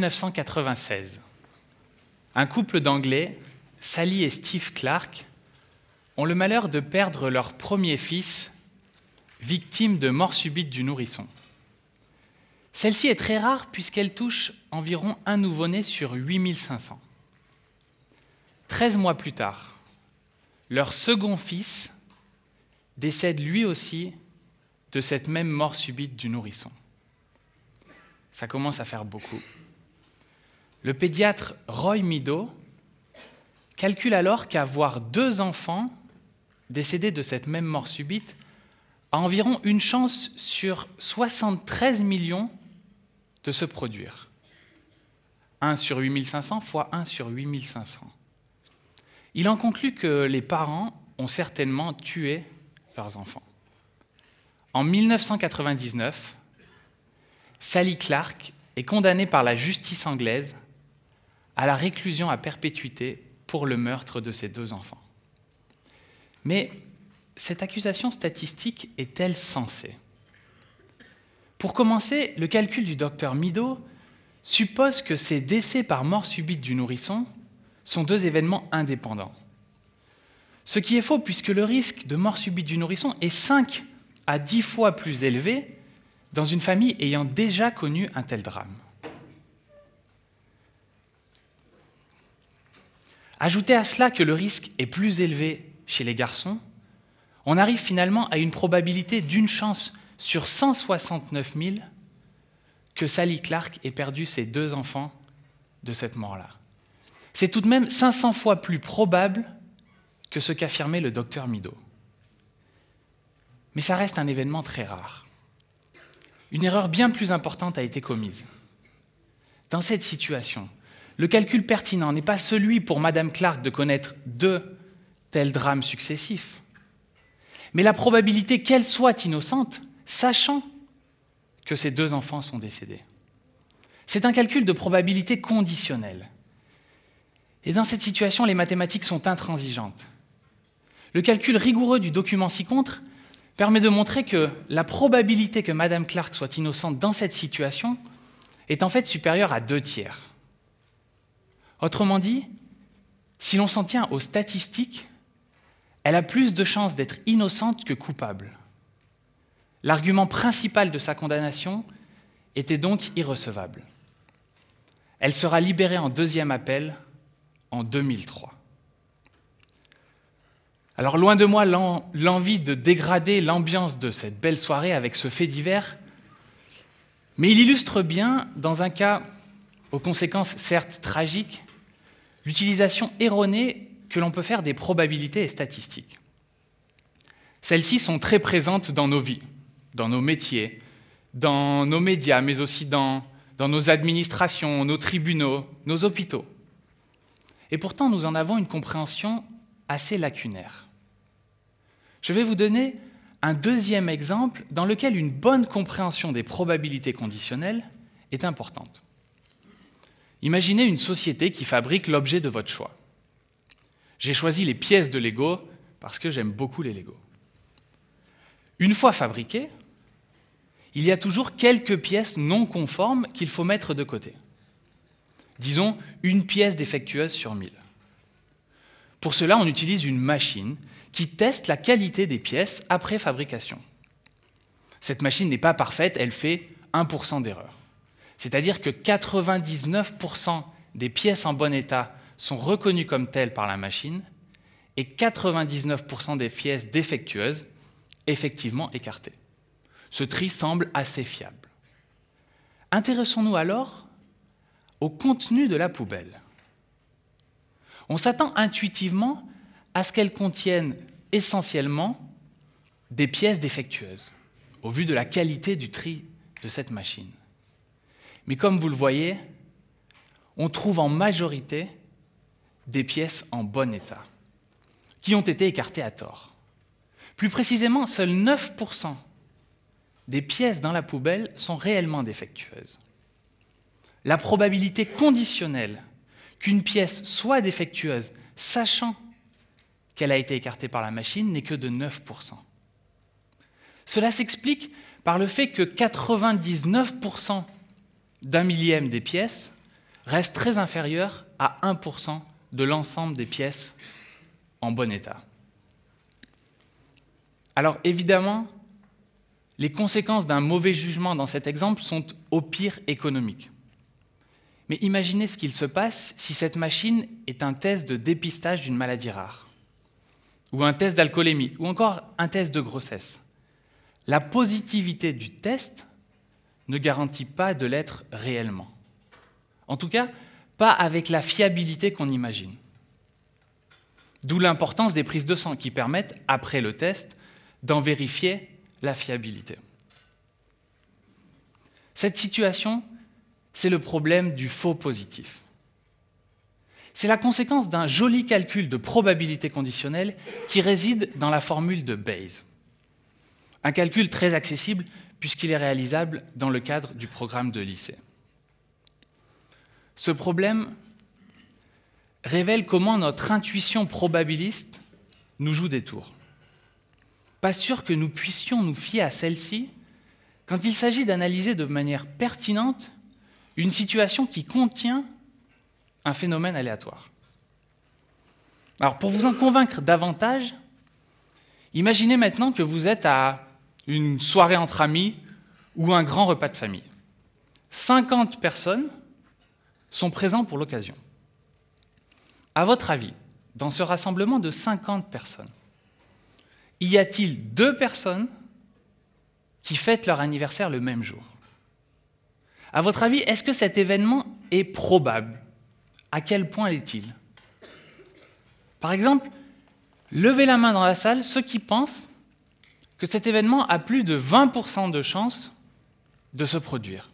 1996. Un couple d'Anglais, Sally et Steve Clark, ont le malheur de perdre leur premier fils, victime de mort subite du nourrisson. Celle-ci est très rare puisqu'elle touche environ un nouveau-né sur 8500. 13 mois plus tard, leur second fils décède lui aussi de cette même mort subite du nourrisson. Ça commence à faire beaucoup. Le pédiatre Roy Meadow calcule alors qu'avoir 2 enfants décédés de cette même mort subite a environ une chance sur 73 millions de se produire. 1 sur 8500 fois 1 sur 8500. Il en conclut que les parents ont certainement tué leurs enfants. En 1999, Sally Clark est condamnée par la justice anglaise à la réclusion à perpétuité pour le meurtre de ses 2 enfants. Mais cette accusation statistique est-elle sensée? Pour commencer, le calcul du docteur Meadow suppose que ces décès par mort subite du nourrisson sont 2 événements indépendants. Ce qui est faux puisque le risque de mort subite du nourrisson est 5 à 10 fois plus élevé dans une famille ayant déjà connu un tel drame. Ajoutez à cela que le risque est plus élevé chez les garçons, on arrive finalement à une probabilité d'une chance sur 169 000 que Sally Clark ait perdu ses 2 enfants de cette mort-là. C'est tout de même 500 fois plus probable que ce qu'affirmait le docteur Meadow. Mais ça reste un événement très rare. Une erreur bien plus importante a été commise. Dans cette situation, le calcul pertinent n'est pas celui pour Madame Clark de connaître 2 tels drames successifs, mais la probabilité qu'elle soit innocente, sachant que ses 2 enfants sont décédés. C'est un calcul de probabilité conditionnelle. Et dans cette situation, les mathématiques sont intransigeantes. Le calcul rigoureux du document ci-contre permet de montrer que la probabilité que Madame Clark soit innocente dans cette situation est en fait supérieure à 2/3. Autrement dit, si l'on s'en tient aux statistiques, elle a plus de chances d'être innocente que coupable. L'argument principal de sa condamnation était donc irrecevable. Elle sera libérée en 2e appel en 2003. Alors loin de moi l'envie de dégrader l'ambiance de cette belle soirée avec ce fait divers, mais il illustre bien, dans un cas aux conséquences certes tragiques, l'utilisation erronée que l'on peut faire des probabilités et statistiques. Celles-ci sont très présentes dans nos vies, dans nos métiers, dans nos médias, mais aussi dans nos administrations, nos tribunaux, nos hôpitaux. Et pourtant, nous en avons une compréhension assez lacunaire. Je vais vous donner un 2e exemple dans lequel une bonne compréhension des probabilités conditionnelles est importante. Imaginez une société qui fabrique l'objet de votre choix. J'ai choisi les pièces de Lego parce que j'aime beaucoup les Lego. Une fois fabriquées, il y a toujours quelques pièces non conformes qu'il faut mettre de côté. Disons une pièce défectueuse sur 1000. Pour cela, on utilise une machine qui teste la qualité des pièces après fabrication. Cette machine n'est pas parfaite, elle fait 1% d'erreur. C'est-à-dire que 99% des pièces en bon état sont reconnues comme telles par la machine et 99% des pièces défectueuses effectivement écartées. Ce tri semble assez fiable. Intéressons-nous alors au contenu de la poubelle. On s'attend intuitivement à ce qu'elle contienne essentiellement des pièces défectueuses, au vu de la qualité du tri de cette machine. Mais comme vous le voyez, on trouve en majorité des pièces en bon état, qui ont été écartées à tort. Plus précisément, seuls 9% des pièces dans la poubelle sont réellement défectueuses. La probabilité conditionnelle qu'une pièce soit défectueuse, sachant qu'elle a été écartée par la machine, n'est que de 9%. Cela s'explique par le fait que 99% d'un millième des pièces reste très inférieur à 1% de l'ensemble des pièces en bon état. Alors évidemment, les conséquences d'un mauvais jugement dans cet exemple sont au pire économiques. Mais imaginez ce qu'il se passe si cette machine est un test de dépistage d'une maladie rare, ou un test d'alcoolémie, ou encore un test de grossesse. La positivité du test ne garantit pas de l'être réellement. En tout cas, pas avec la fiabilité qu'on imagine. D'où l'importance des prises de sang qui permettent, après le test, d'en vérifier la fiabilité. Cette situation, c'est le problème du faux positif. C'est la conséquence d'un joli calcul de probabilité conditionnelle qui réside dans la formule de Bayes. Un calcul très accessible puisqu'il est réalisable dans le cadre du programme de lycée. Ce problème révèle comment notre intuition probabiliste nous joue des tours. Pas sûr que nous puissions nous fier à celle-ci quand il s'agit d'analyser de manière pertinente une situation qui contient un phénomène aléatoire. Alors, pour vous en convaincre davantage, imaginez maintenant que vous êtes à une soirée entre amis ou un grand repas de famille. 50 personnes sont présentes pour l'occasion. À votre avis, dans ce rassemblement de 50 personnes, y a-t-il 2 personnes qui fêtent leur anniversaire le même jour? À votre avis, est-ce que cet événement est probable? À quel point l'est-il? Par exemple, levez la main dans la salle ceux qui pensent que cet événement a plus de 20% de chances de se produire.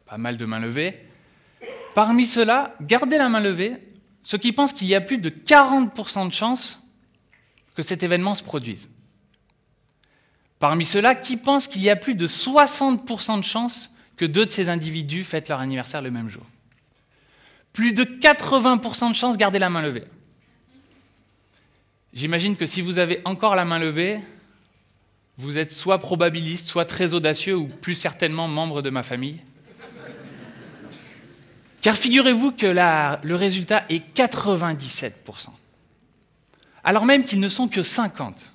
Pas mal de mains levées. Parmi ceux-là, gardez la main levée ceux qui pensent qu'il y a plus de 40% de chances que cet événement se produise. Parmi ceux-là, qui pensent qu'il y a plus de 60% de chances que 2 de ces individus fêtent leur anniversaire le même jour? Plus de 80% de chances, gardez la main levée. J'imagine que si vous avez encore la main levée, vous êtes soit probabiliste, soit très audacieux, ou plus certainement membre de ma famille. Car figurez-vous que le résultat est 97%. Alors même qu'ils ne sont que 50.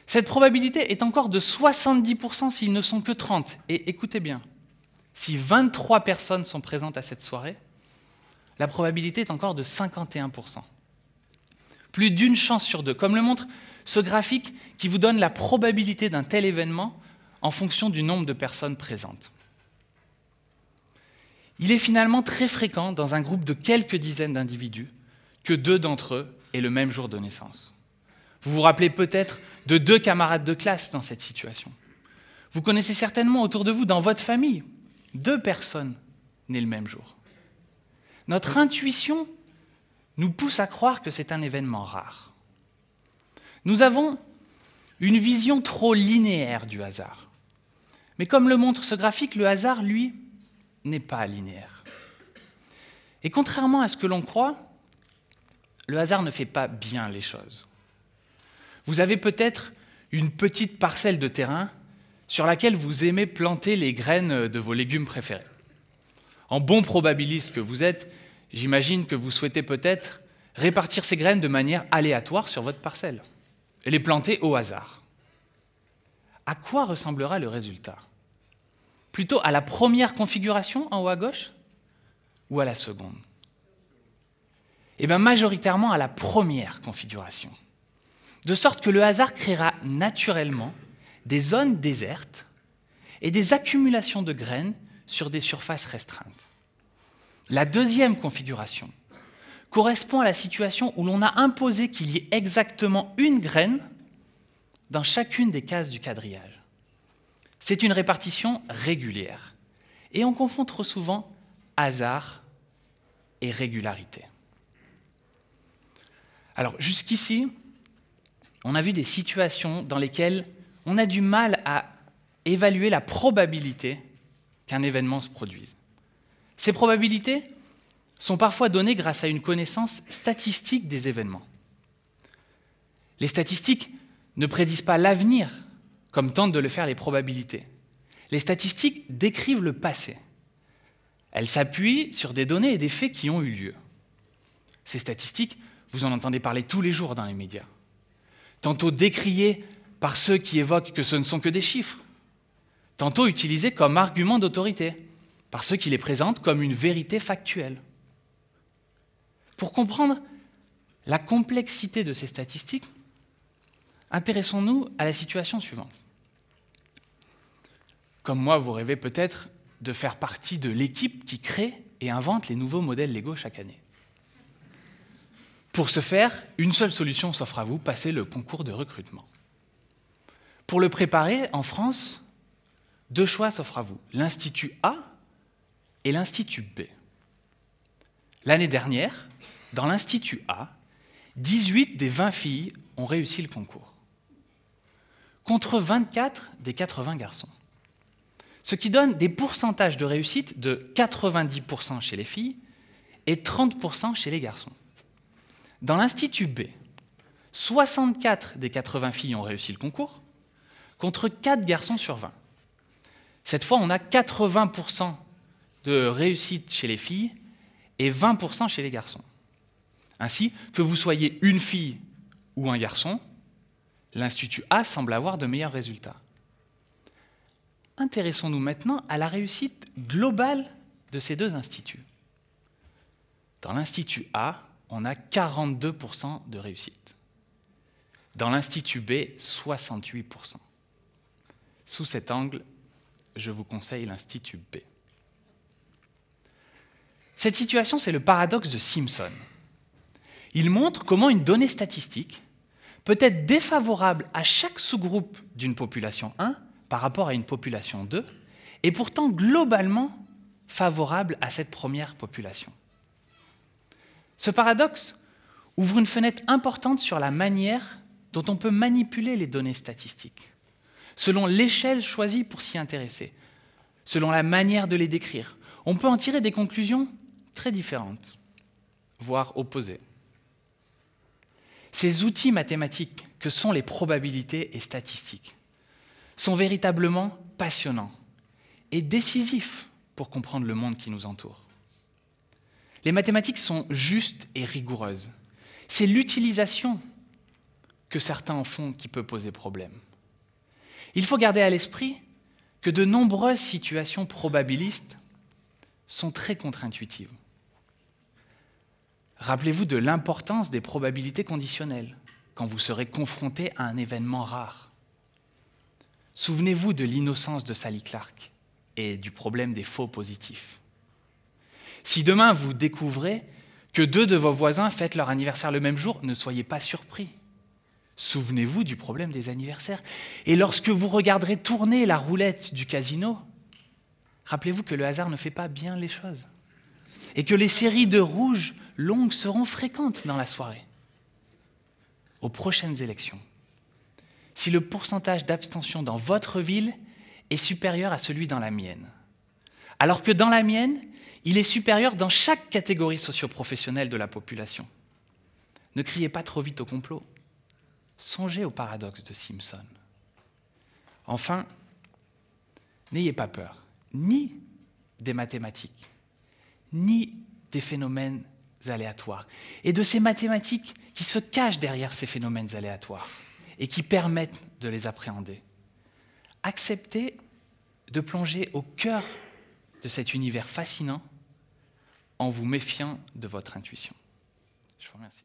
Cette probabilité est encore de 70% s'ils ne sont que 30. Et écoutez bien, si 23 personnes sont présentes à cette soirée, la probabilité est encore de 51%. Plus d'une chance sur 2, comme le montre ce graphique qui vous donne la probabilité d'un tel événement en fonction du nombre de personnes présentes. Il est finalement très fréquent dans un groupe de quelques dizaines d'individus que 2 d'entre eux aient le même jour de naissance. Vous vous rappelez peut-être de 2 camarades de classe dans cette situation. Vous connaissez certainement autour de vous, dans votre famille, 2 personnes nées le même jour. Notre intuition nous pousse à croire que c'est un événement rare. Nous avons une vision trop linéaire du hasard. Mais comme le montre ce graphique, le hasard, lui, n'est pas linéaire. Et contrairement à ce que l'on croit, le hasard ne fait pas bien les choses. Vous avez peut-être une petite parcelle de terrain sur laquelle vous aimez planter les graines de vos légumes préférés. En bon probabiliste que vous êtes, j'imagine que vous souhaitez peut-être répartir ces graines de manière aléatoire sur votre parcelle et les planter au hasard. À quoi ressemblera le résultat? Plutôt à la première configuration en haut à gauche ou à la seconde? Eh bien, majoritairement à la première configuration. De sorte que le hasard créera naturellement des zones désertes et des accumulations de graines sur des surfaces restreintes. La deuxième configuration correspond à la situation où l'on a imposé qu'il y ait exactement une graine dans chacune des cases du quadrillage. C'est une répartition régulière et on confond trop souvent hasard et régularité. Alors jusqu'ici, on a vu des situations dans lesquelles on a du mal à évaluer la probabilité qu'un événement se produise. Ces probabilités sont parfois données grâce à une connaissance statistique des événements. Les statistiques ne prédisent pas l'avenir, comme tentent de le faire les probabilités. Les statistiques décrivent le passé. Elles s'appuient sur des données et des faits qui ont eu lieu. Ces statistiques, vous en entendez parler tous les jours dans les médias. Tantôt décriées par ceux qui évoquent que ce ne sont que des chiffres, tantôt utilisées comme argument d'autorité, par ceux qui les présentent comme une vérité factuelle. Pour comprendre la complexité de ces statistiques, intéressons-nous à la situation suivante. Comme moi, vous rêvez peut-être de faire partie de l'équipe qui crée et invente les nouveaux modèles légaux chaque année. Pour ce faire, une seule solution s'offre à vous, passer le concours de recrutement. Pour le préparer, en France, 2 choix s'offrent à vous, l'Institut A et l'Institut B. L'année dernière, dans l'Institut A, 18 des 20 filles ont réussi le concours, contre 24 des 80 garçons. Ce qui donne des pourcentages de réussite de 90% chez les filles et 30% chez les garçons. Dans l'Institut B, 64 des 80 filles ont réussi le concours, contre 4 garçons sur 20. Cette fois, on a 80% de réussite chez les filles et 20% chez les garçons. Ainsi, que vous soyez une fille ou un garçon, l'Institut A semble avoir de meilleurs résultats. Intéressons-nous maintenant à la réussite globale de ces 2 instituts. Dans l'Institut A, on a 42% de réussite. Dans l'Institut B, 68%. Sous cet angle, je vous conseille l'Institut B. Cette situation, c'est le paradoxe de Simpson. Il montre comment une donnée statistique peut être défavorable à chaque sous-groupe d'une population 1 par rapport à une population 2, et pourtant globalement favorable à cette première population. Ce paradoxe ouvre une fenêtre importante sur la manière dont on peut manipuler les données statistiques, selon l'échelle choisie pour s'y intéresser, selon la manière de les décrire. On peut en tirer des conclusions très différentes, voire opposées. Ces outils mathématiques que sont les probabilités et statistiques sont véritablement passionnants et décisifs pour comprendre le monde qui nous entoure. Les mathématiques sont justes et rigoureuses. C'est l'utilisation que certains en font qui peut poser problème. Il faut garder à l'esprit que de nombreuses situations probabilistes sont très contre-intuitives. Rappelez-vous de l'importance des probabilités conditionnelles quand vous serez confronté à un événement rare. Souvenez-vous de l'innocence de Sally Clark et du problème des faux positifs. Si demain vous découvrez que 2 de vos voisins fêtent leur anniversaire le même jour, ne soyez pas surpris. Souvenez-vous du problème des anniversaires. Et lorsque vous regarderez tourner la roulette du casino, rappelez-vous que le hasard ne fait pas bien les choses. Et que les séries de rouges longues seront fréquentes dans la soirée. Aux prochaines élections, si le pourcentage d'abstention dans votre ville est supérieur à celui dans la mienne, alors que dans la mienne, il est supérieur dans chaque catégorie socio-professionnelle de la population. Ne criez pas trop vite au complot. Songez au paradoxe de Simpson. Enfin, n'ayez pas peur, ni des mathématiques, ni des phénomènes aléatoires, et de ces mathématiques qui se cachent derrière ces phénomènes aléatoires et qui permettent de les appréhender. Acceptez de plonger au cœur de cet univers fascinant en vous méfiant de votre intuition. Je vous remercie.